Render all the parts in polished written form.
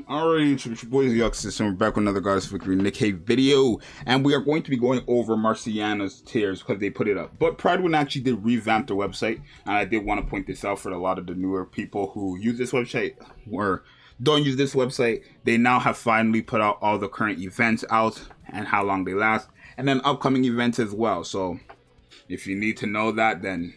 Alright, so it's your boy Zxous, and we're back with another Goddess of Victory Nikke video, and we are going to be going over Marciana's tiers because they put it up. But Pride actually did revamp their website, and I did want to point this out for a lot of the newer people who use this website or don't use this website. They now have finally put out all the current events out and how long they last, and then upcoming events as well. So if you need to know that, then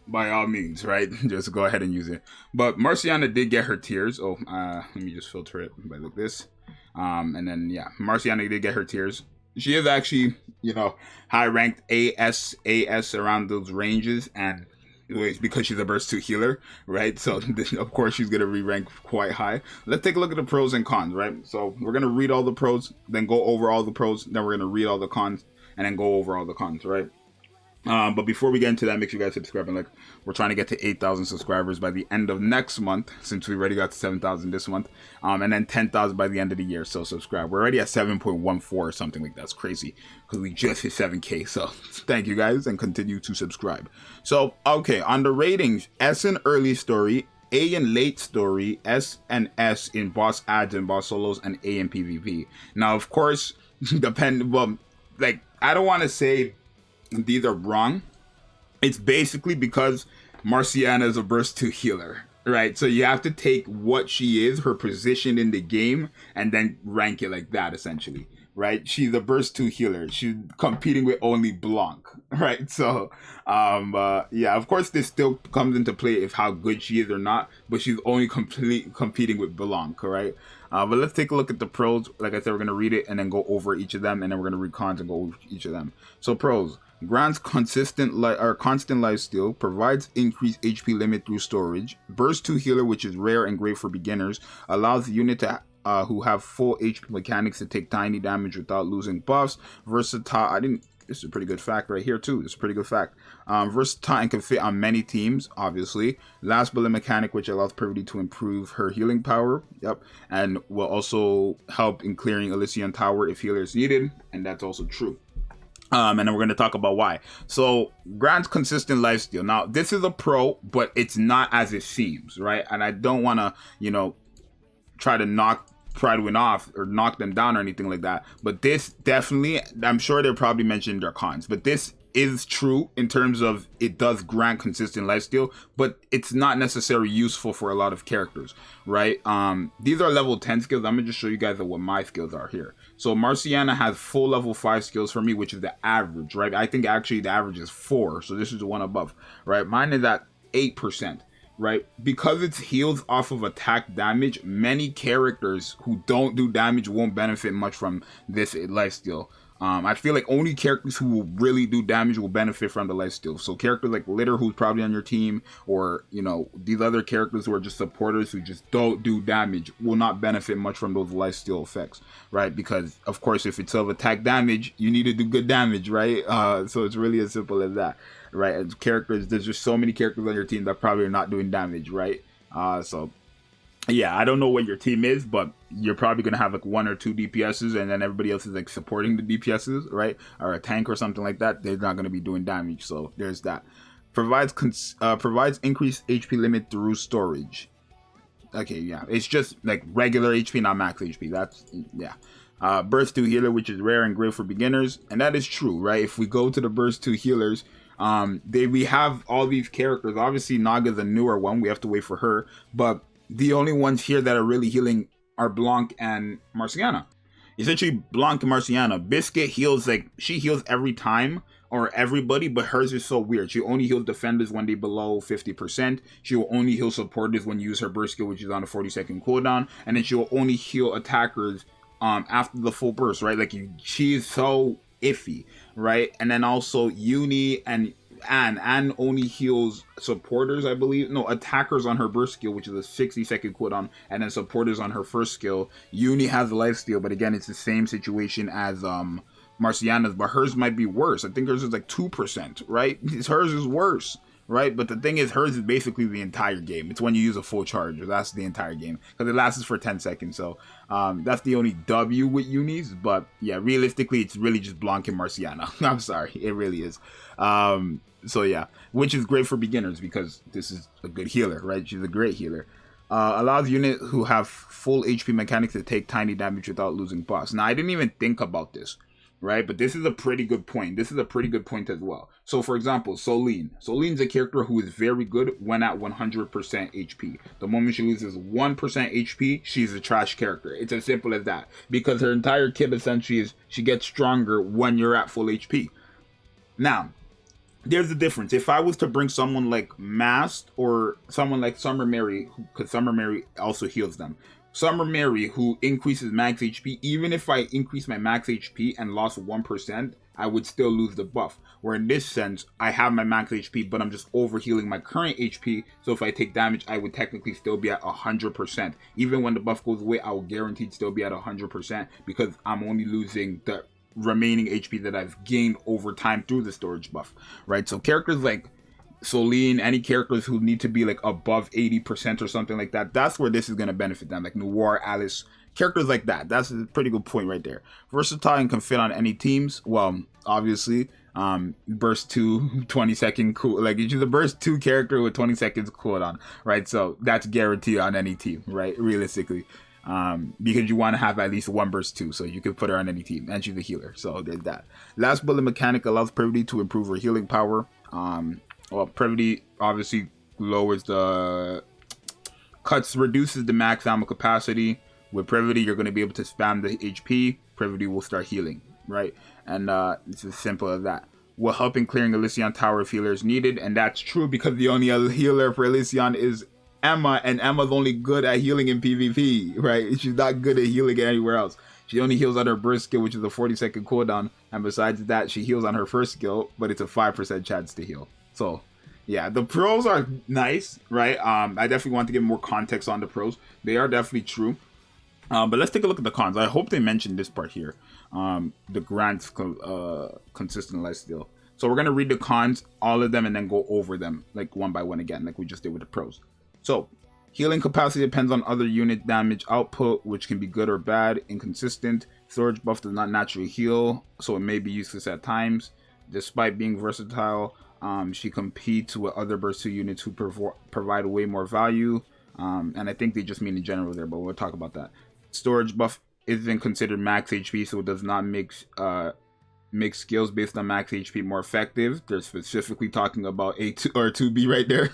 by all means, right? Just go ahead and use it. But Marciana did get her tiers. Oh, let me just filter it by like this. And then, yeah, Marciana did get her tiers. She is actually, high ranked AS around those ranges. And it's because she's a burst 2 healer, right? So, of course, she's going to re-rank quite high. Let's take a look at the pros and cons, right? So, we're going to read all the pros, then go over all the pros. Then we're going to read all the cons, and then go over all the cons, right? But before we get into that, make sure you guys subscribe. And we're trying to get to 8,000 subscribers by the end of next month, since we already got to 7,000 this month, and then 10,000 by the end of the year. So subscribe. We're already at 7.14 or something like that. That's crazy because we just hit 7K. So thank you guys and continue to subscribe. So okay, on the ratings, S in early story, A in late story, S and S in boss ads and boss solos, and A in PvP. Now, of course, I don't want to say these are wrong. It's basically because Marciana is a burst 2 healer, right? So you have to take what she is, her position in the game, and then rank it like that, essentially, right? She's a burst 2 healer. She's competing with only Blanc, right? So, yeah, of course, this still comes into play if how good she is or not, but she's only competing with Blanc, right? But let's take a look at the pros. Like I said, we're going to read it and then go over each of them, and then we're going to read cons and go over each of them. So pros: grants constant lifesteal, provides increased HP limit through storage, burst 2 healer, which is rare and great for beginners, allows the unit to who have full HP mechanics to take tiny damage without losing buffs, versatile. This is a pretty good fact right here too. This is a pretty good fact. Versatile and can fit on many teams, obviously. Last bullet mechanic, which allows Privity to improve her healing power. Yep. And will also help in clearing Elysian Tower if healer is needed. And that's also true. And then we're going to talk about why. So, grants consistent lifesteal. Now, this is a pro, but it's not as it seems, right? And I don't want to, try to knock Pride off or knock them down or anything like that. But this definitely, I'm sure they're probably mentioned their cons, but this is true in terms of it does grant consistent lifesteal, but it's not necessarily useful for a lot of characters, right? These are level 10 skills. I'm gonna just show you guys what my skills are here. So Marciana has full level 5 skills for me, which is the average, right? I think actually the average is 4, so this is the one above, right? Mine is at 8%. Right, because it's heals off of attack damage, many characters who don't do damage won't benefit much from this lifesteal. I feel like only characters who will really do damage will benefit from the lifesteal. So characters like Litter, who's probably on your team, or these other characters who are just supporters who just don't do damage will not benefit much from those lifesteal effects, right? Because of course, if it's of attack damage, you need to do good damage, right? So it's really as simple as that, right? As characters, there's just so many characters on your team that probably are not doing damage, right? So yeah, I don't know what your team is, but you're probably going to have 1 or 2 DPSs, and then everybody else is supporting the DPSs, right? Or a tank or something like that. They're not going to be doing damage, so there's that. Provides increased HP limit through storage. Okay, yeah, it's just like regular HP, not max HP. That's, yeah. Burst 2 healer, which is rare and great for beginners, and that is true, right? If we go to the burst 2 healers, we have all these characters. Obviously, Naga's a newer one. We have to wait for her, but the only ones here that are really healing are Blanc and Marciana. Essentially, Blanc and Marciana. Biscuit heals, she heals every time, or everybody, but hers is so weird. She only heals defenders when they below 50%. She will only heal supporters when you use her burst skill, which is on a 40-second cooldown. And then she will only heal attackers after the full burst, right? She is so iffy, right? And then also Uni and Anne only heals supporters, I believe. No, attackers on her burst skill, which is a 60-second cooldown, and then supporters on her first skill. Uni has a lifesteal, but again, it's the same situation as Marciana's, but hers might be worse. I think hers is 2%, right? Hers is worse, right? But the thing is, hers is basically the entire game. It's when you use a full charge. That's the entire game, because it lasts for 10 seconds. So that's the only W with Unis. But yeah, realistically, it's really just Blanc and Marciana. I'm sorry, it really is. So yeah, which is great for beginners because this is a good healer, right? She's a great healer. Allows units who have full HP mechanics to take tiny damage without losing buffs. Now, I didn't even think about this, right? But this is a pretty good point. This is a pretty good point as well. So, for example, Soline. Soline's a character who is very good when at 100% HP. The moment she loses 1% HP, she's a trash character. It's as simple as that. Because her entire kit essentially is she gets stronger when you're at full HP. Now, there's a difference. If I was to bring someone like Mast or someone like Summer Mary, because Summer Mary also heals them. Summer Mary, who increases max HP, even if I increase my max HP and lost 1%, I would still lose the buff. Where in this sense, I have my max HP, but I'm just overhealing my current HP. So if I take damage, I would technically still be at 100%. Even when the buff goes away, I will guaranteed still be at 100% because I'm only losing the remaining HP that I've gained over time through the storage buff, right? So characters like Soline, any characters who need to be like above 80% or something like that, that's where this is going to benefit them, like Noir, Alice, characters like that. That's a pretty good point right there. Versatile and can fit on any teams. Well, obviously, burst 2 20-second cool, like she's a burst 2 character with 20 seconds cooldown, right? So that's guaranteed on any team, right? Realistically. Because you want to have at least one burst 2, so you can put her on any team, and she's a healer, so there's that. Last bullet mechanic allows Privity to improve her healing power. Well, Privity obviously lowers the reduces the max ammo capacity. With Privity, you're going to be able to spam the HP. Privity will start healing, right? And it's as simple as that. Will help in clearing Elysion Tower if healer is needed, and that's true because the only healer for Elysion is Emma, and Emma's only good at healing in PvP, right? She's not good at healing anywhere else. She only heals on her burst skill, which is a 40-second cooldown, and besides that, she heals on her first skill, but it's a 5% chance to heal. So, yeah, the pros are nice, right? I definitely want to give more context on the pros. They are definitely true. But let's take a look at the cons. I hope they mentioned this part here. The grants consistent lifesteal. So we're going to read the cons, all of them, and then go over them, like one by one again, like we just did with the pros. So, healing capacity depends on other unit damage output, which can be good or bad, inconsistent. Storage buff does not naturally heal, so it may be useless at times. Despite being versatile, she competes with other burst 2 units who provide way more value. And I think they just mean in general there, but we'll talk about that. Storage buff isn't considered max HP, so it does not make skills based on max HP more effective. They're specifically talking about A2 or 2B right there,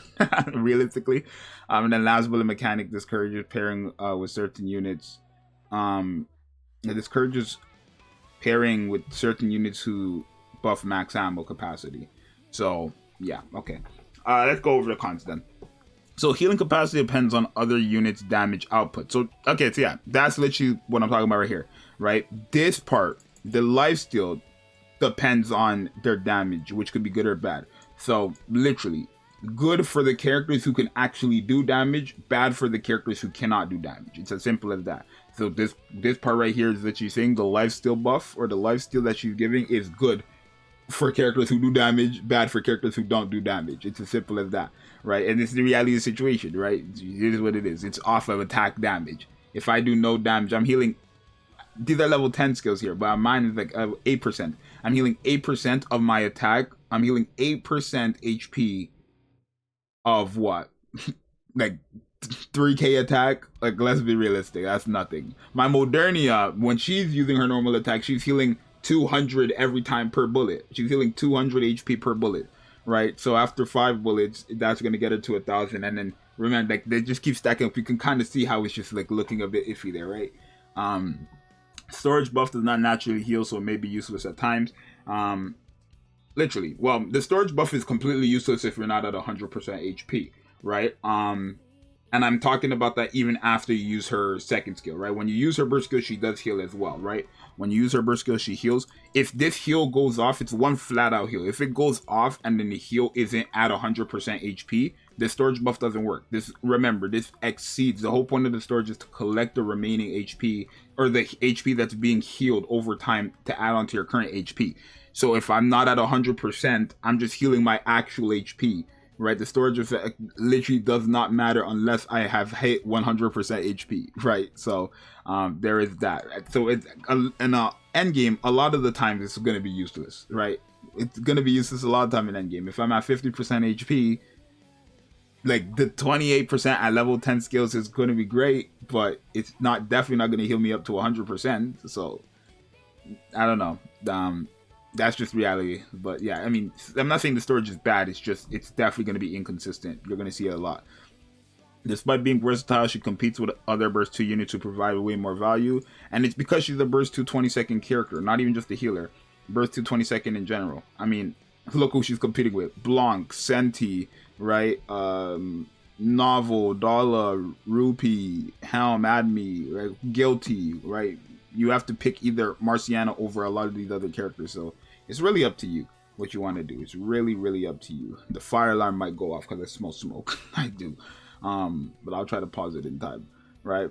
realistically. And then last bullet mechanic discourages pairing with certain units. It discourages pairing with certain units who buff max ammo capacity. So, yeah, okay. Let's go over the cons then. So, healing capacity depends on other units' damage output. So, okay, so yeah, that's literally what I'm talking about right here, right? This part, the lifesteal, depends on their damage, which could be good or bad. So literally, good for the characters who can actually do damage, bad for the characters who cannot do damage. It's as simple as that. So this part right here is that she's saying the lifesteal buff or the lifesteal that she's giving is good for characters who do damage, bad for characters who don't do damage. It's as simple as that, right? And it's the reality of the situation, right? It is what it is. It's off of attack damage. If I do no damage, I'm healing. These are level 10 skills here, but mine is like 8%. I'm healing 8% of my attack. I'm healing 8% HP of what? Like 3k attack? Like, let's be realistic. That's nothing. My Modernia, when she's using her normal attack, she's healing 200 every time per bullet. She's healing 200 HP per bullet, right? So after 5 bullets, that's going to get her to 1,000. And then, remember, like, they just keep stacking up. You can kind of see how it's just, like, looking a bit iffy there, right? Storage buff does not naturally heal, so it may be useless at times. Literally, well, the storage buff is completely useless if you're not at 100% HP, right? And I'm talking about that even after you use her second skill, right? When you use her burst skill, she does heal as well, right? When you use her burst skill, she heals. If this heal goes off, it's one flat out heal. If it goes off and then the heal isn't at 100% HP, the storage buff doesn't work. Remember, this exceeds, the whole point of the storage is to collect the remaining HP or the HP that's being healed over time to add on to your current HP. So if I'm not at 100%, I'm just healing my actual HP, right? The storage effect literally does not matter unless I have hit 100% HP, right? So there is that. So it's in end game, a lot of the time it's going to be useless, right? It's going to be useless a lot of time in end game. If I'm at 50% HP, like the 28% at level 10 skills is going to be great, but it's not definitely not going to heal me up to 100%. So I don't know. That's just reality. But yeah, I mean, I'm not saying the storage is bad. It's just, it's definitely going to be inconsistent. You're going to see it a lot. Despite being versatile, she competes with other burst 2 units who provide way more value. And it's because she's a burst 2 20-second character, not even just a healer. Burst 2 20-second in general. I mean, look who she's competing with. Blanc, Senti, right? Novel, Dollar, Rupee, Helm, Admi, right? Guilty, right? You have to pick either Marciana over a lot of these other characters. So it's really up to you what you want to do. It's really, really up to you. The fire alarm might go off because I smell smoke. I do. But I'll try to pause it in time, right?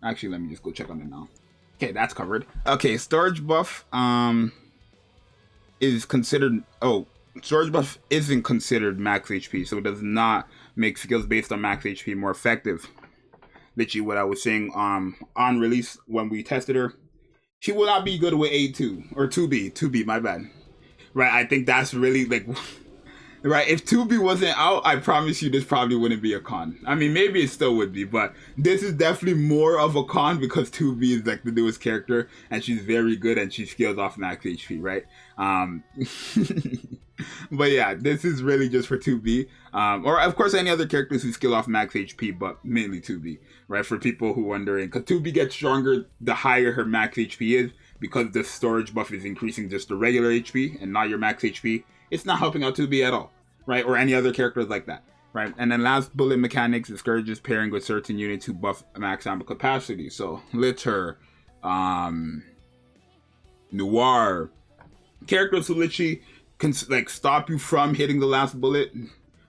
Actually, let me just go check on it now. Okay, that's covered. Okay, storage buff is considered, storage buff isn't considered max HP, so it does not make skills based on max HP more effective. Literally what I was saying on release when we tested her, she will not be good with A2 or 2B, my bad. Right, I think that's really like right, if 2B wasn't out, I promise you this probably wouldn't be a con. I mean, maybe it still would be, but this is definitely more of a con because 2B is like the newest character and she's very good and she scales off max HP, right? But yeah, this is really just for 2B. Or of course any other characters who scale off max HP, but mainly 2B, right? For people who are wondering, because 2B gets stronger the higher her max HP is, because the storage buff is increasing just the regular HP and not your max HP. It's not helping out 2B at all, right? Or any other characters like that, right? And then last bullet mechanics discourages pairing with certain units who buff max ammo capacity. So Litter, Noir, characters who literally can like stop you from hitting the last bullet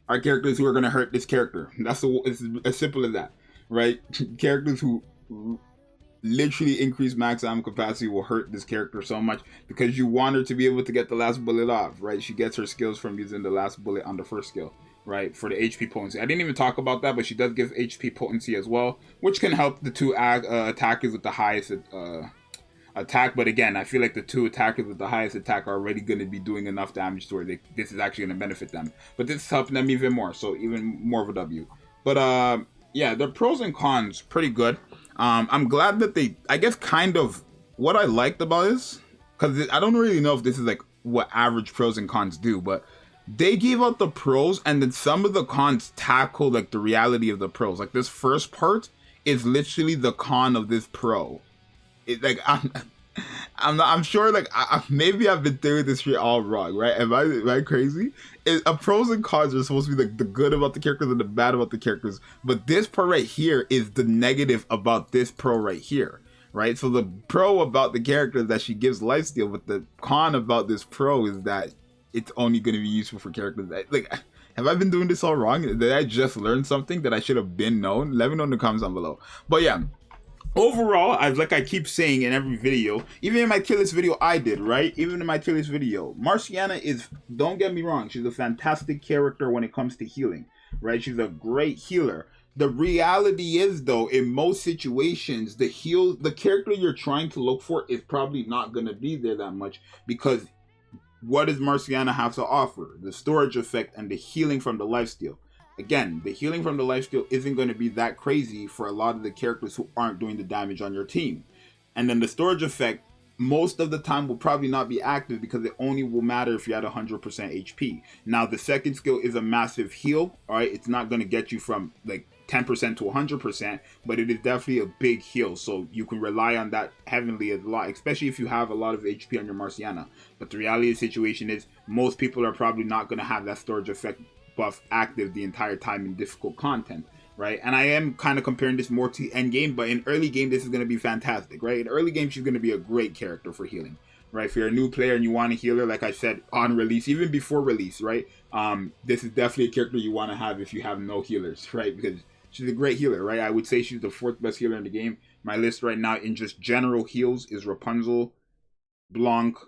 are characters who are going to hurt this character. It's as simple as that, right? Characters who literally increase max ammo capacity will hurt this character so much because you want her to be able to get the last bullet off, right? She gets her skills from using the last bullet on the first skill, right? For the HP potency. I didn't even talk about that, but she does give HP potency as well, which can help the two attackers with the highest attack. But again, I feel like the two attackers with the highest attack are already going to be doing enough damage to where this is actually going to benefit them. But this is helping them even more, so even more of a W. But yeah, the pros and cons pretty good. I'm glad that they, I guess, kind of what I liked about this, because I don't really know if this is like what average pros and cons do, but they gave out the pros and then some of the cons tackle like the reality of the pros. Like this first part is literally the con of this pro. It like I'm sure like maybe I've been doing this shit all wrong, right? Am I crazy? Pros and cons are supposed to be like the good about the characters and the bad about the characters, but this part right here is the negative about this pro right here, right? So the pro about the character is that she gives lifesteal, but the con about this pro is that it's only going to be useful for characters that, like, have I been doing this all wrong? Did I just learn something that I should have been known? Let me know in the comments down below. But yeah, overall, like I keep saying in every video, even in my tier list video I did, right? Even in my tier list video, Marciana is, don't get me wrong, she's a fantastic character when it comes to healing, right? She's a great healer. The reality is, though, in most situations, the character you're trying to look for is probably not going to be there that much, because what does Marciana have to offer? The storage effect and the healing from the lifesteal. Again, the healing from the lifesteal isn't going to be that crazy for a lot of the characters who aren't doing the damage on your team. And then the storage effect, most of the time, will probably not be active because it only will matter if you're at 100% HP. Now, the second skill is a massive heal, all right? It's not going to get you from like 10% to 100%, but it is definitely a big heal. So you can rely on that heavily a lot, especially if you have a lot of HP on your Marciana. But the reality of the situation is most people are probably not going to have that storage effect buff active the entire time in difficult content, right? And I am kind of comparing this more to end game, but in early game this is going to be fantastic, right? In early game she's going to be a great character for healing, right? If you're a new player and you want to heal her, like I said, on release, even before release, right? This is definitely a character you want to have if you have no healers, right? Because she's a great healer, right? I would say she's the 4th best healer in the game. My list right now in just general heals is Rapunzel, Blanc,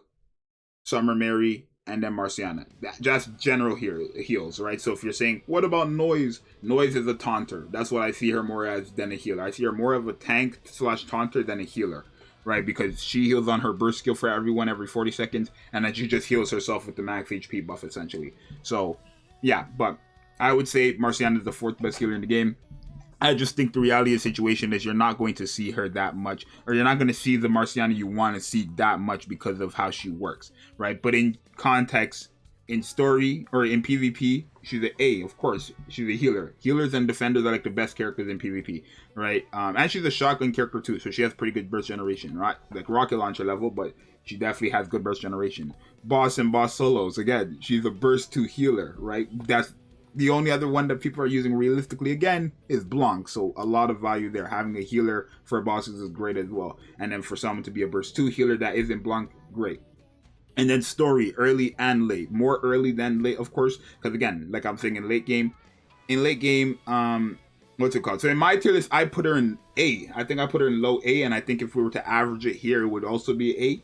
Summer Mary, and then Marciana. Just general heals, right? So if you're saying, what about Noise? Noise is a taunter. That's what I see her more as than a healer. I see her more of a tank / taunter than a healer, right? Because she heals on her burst skill for everyone every 40 seconds, and then she just heals herself with the max HP buff, essentially. So, yeah, but I would say Marciana is the 4th best healer in the game. I just think the reality of the situation is you're not going to see her that much, or you're not going to see the Marciana you want to see that much because of how she works, right? But in context, in story, or in PvP, she's an A, of course. She's a healer. Healers and defenders are like the best characters in PvP, right? And she's a shotgun character too, so she has pretty good burst generation, right? Like rocket launcher level, but she definitely has good burst generation. Boss and boss solos, again, she's a burst 2 healer, right? That's the only other one that people are using realistically, again, is Blanc. So a lot of value there. Having a healer for bosses is great as well. And then for someone to be a burst 2 healer that isn't Blanc, great. And then story, early and late. More early than late, of course. Because again, like I'm saying, in late game, what's it called? So in my tier list, I put her in A. I think I put her in low A. And I think if we were to average it here, it would also be A,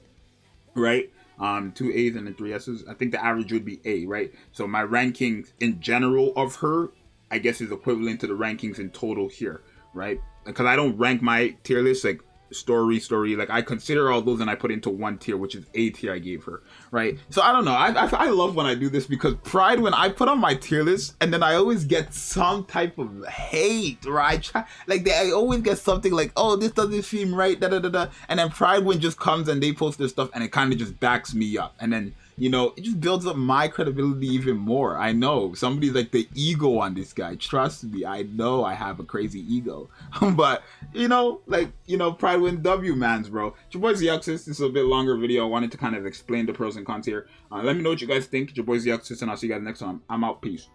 right? 2 A's and then 3 S's. I think the average would be A, right? So my rankings in general of her, I guess, is equivalent to the rankings in total here, right? Because I don't rank my tier list like story, like I consider all those and I put into one tier, which is A tier I gave her, right? So I don't know, I love when I do this, because pride, when I put on my tier list and then I always get some type of hate, right? I always get something like, oh, this doesn't seem right, and then pride when just comes and they post their stuff and it kind of just backs me up, and then, you know, it just builds up my credibility even more. I know somebody's like the ego on this guy. Trust me, I know I have a crazy ego. But, you know, like, you know, pride win W, mans, bro. It's your boy Zxous. This is a bit longer video. I wanted to kind of explain the pros and cons here. Let me know what you guys think. It's your boy Zxous, and I'll see you guys next time. I'm out. Peace.